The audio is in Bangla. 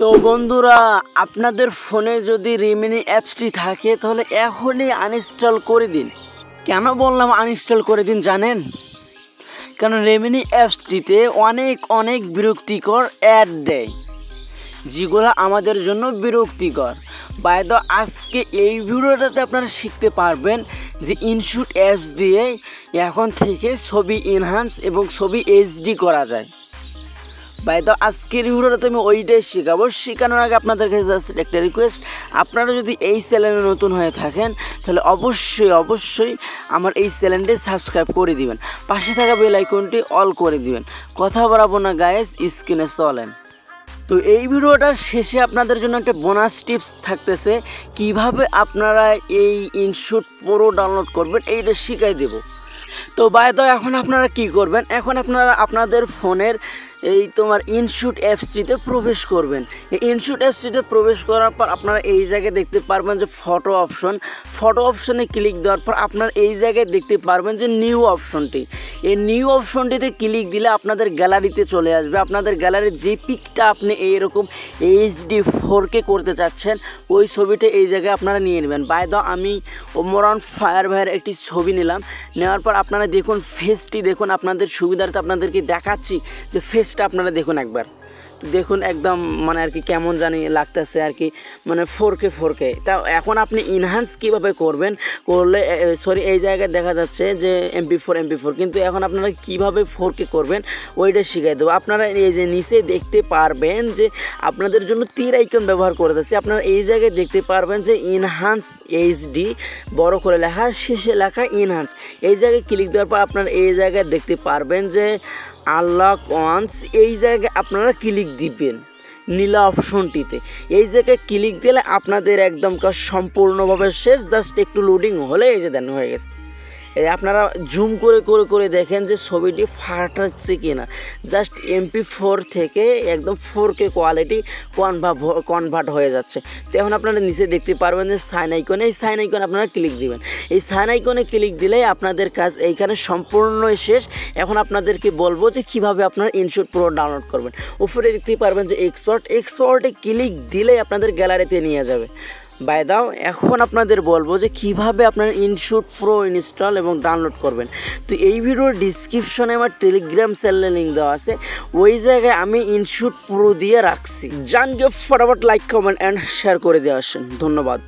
তো বন্ধুরা, আপনাদের ফোনে যদি রিমিনি অ্যাপসটি থাকে তাহলে এখনই আনইনস্টল করে দিন। কেন বললাম আনইনস্টল করে দিন জানেন? কারণ রিমিনি অ্যাপসটিতে অনেক বিরক্তিকর অ্যাড দেয়, যেগুলো আমাদের জন্য বিরক্তিকর। বাইদ আজকে এই ভিডিওটাতে আপনারা শিখতে পারবেন যে ইনশুট অ্যাপস দিয়ে এখন থেকে ছবি এনহান্স এবং ছবি এইচডি করা যায়। বাইদ আজকের ভিডিওটাতে আমি ওইটাই শেখাবো। শেখানোর আগে আপনাদের কাছে জাস্ট একটা রিকোয়েস্ট, আপনারা যদি এই চ্যানেলে নতুন হয়ে থাকেন তাহলে অবশ্যই আমার এই চ্যানেলটি সাবস্ক্রাইব করে দিবেন, পাশে থাকা বেল আইকনটি অল করে দিবেন। কথা বলাবো না গাইস, স্ক্রিনে চলেন। তো এই ভিডিওটার শেষে আপনাদের জন্য একটা বোনাস টিপস থাকতেছে, কিভাবে আপনারা এই ইনশুট প্রো ডাউনলোড করবেন এইটা শিখাই দেব। তো বাইদ এখন আপনারা কি করবেন, এখন আপনারা আপনাদের ফোনের এই ইনশুট অ্যাপসটিতে প্রবেশ করবেন। এই ইনশুট অ্যাপসটিতে প্রবেশ করার পর আপনারা এই জায়গায় দেখতে পারবেন যে ফটো অপশনে ক্লিক দেওয়ার পর আপনারা এই জায়গায় দেখতে পারবেন যে নিউ অপশনটি। এই নিউ অপশনটিতে ক্লিক দিলে আপনাদের গ্যালারিতে চলে আসবে। আপনাদের গ্যালারির যে পিকটা আপনি এইরকম HD 4K করতে চাচ্ছেন ওই ছবিটা এই জায়গায় আপনারা নিয়ে নেবেন। বাইদ আমি ওমরান ফায়ার ভাইয়ের একটি ছবি নিলাম। নেওয়ার পর আপনারা দেখুন ফেসটি, দেখুন আপনাদের সুবিধার্থে আপনাদেরকে দেখাচ্ছি যে ফেসটা আপনারা দেখুন একবার। তো দেখুন একদম আর কি কেমন জানি লাগতেছে আর কি, 4K। তা এখন আপনি ইনহ্যান্স কীভাবে করবেন, এই জায়গায় দেখা যাচ্ছে যে MP4, কিন্তু এখন আপনারা কিভাবে 4K করবেন ওইটা শিখাই দেবো। আপনারা এই যে নিচে দেখতে পারবেন যে আপনাদের জন্য তীর আইকন ব্যবহার করে দিচ্ছি। আপনারা এই জায়গায় দেখতে পারবেন যে ইনহ্যান্স HD বড় করে লেখা, শেষে লেখা ইনহ্যান্স। এই জায়গায় ক্লিক দেওয়ার পর আপনারা এই জায়গায় দেখতে পারবেন যে আনলক ওয়ান্স, এই জায়গায় আপনারা ক্লিক দিবেন নীলা অপশনটিতে। এই জায়গায় ক্লিক দিলে আপনাদের একদম সম্পূর্ণভাবে শেষ, জাস্ট একটু লোডিং হলে এই যে দেন হয়ে গেছে। আপনারা জুম করে দেখেন যে ছবিটি ফাটাচ্ছে কিনা। জাস্ট MP4 থেকে একদম 4K কোয়ালিটি কনভার্ট হয়ে যাচ্ছে। তো এখন আপনারা নিচে দেখতে পারবেন যে সাইন আইকন, এই সাইন আইকন আপনারা ক্লিক দিবেন। এই সাইন আইকনে ক্লিক দিলেই আপনাদের কাজ এইখানে সম্পূর্ণই শেষ। এখন আপনাদেরকে বলবো যে কিভাবে আপনারা ইনশুট প্রো ডাউনলোড করবেন। উপরে দেখতে পারবেন যে এক্সপোর্টে ক্লিক দিলেই আপনাদের গ্যালারিতে নিয়ে যাবে। বাইদাও এখন আপনাদের বলবো যে কিভাবে আপনার ইনশুট প্রো ইনস্টল এবং ডাউনলোড করবেন। তো এই ভিডিওর ডিসক্রিপশনে আমার টেলিগ্রাম চ্যানেলের লিঙ্ক দেওয়া আছে, ওই জায়গায় আমি ইনশুট প্রো দিয়ে রাখছি। জানকে ফটাফট লাইক, কমেন্ট অ্যান্ড শেয়ার করে দিয়ে আসেন। ধন্যবাদ।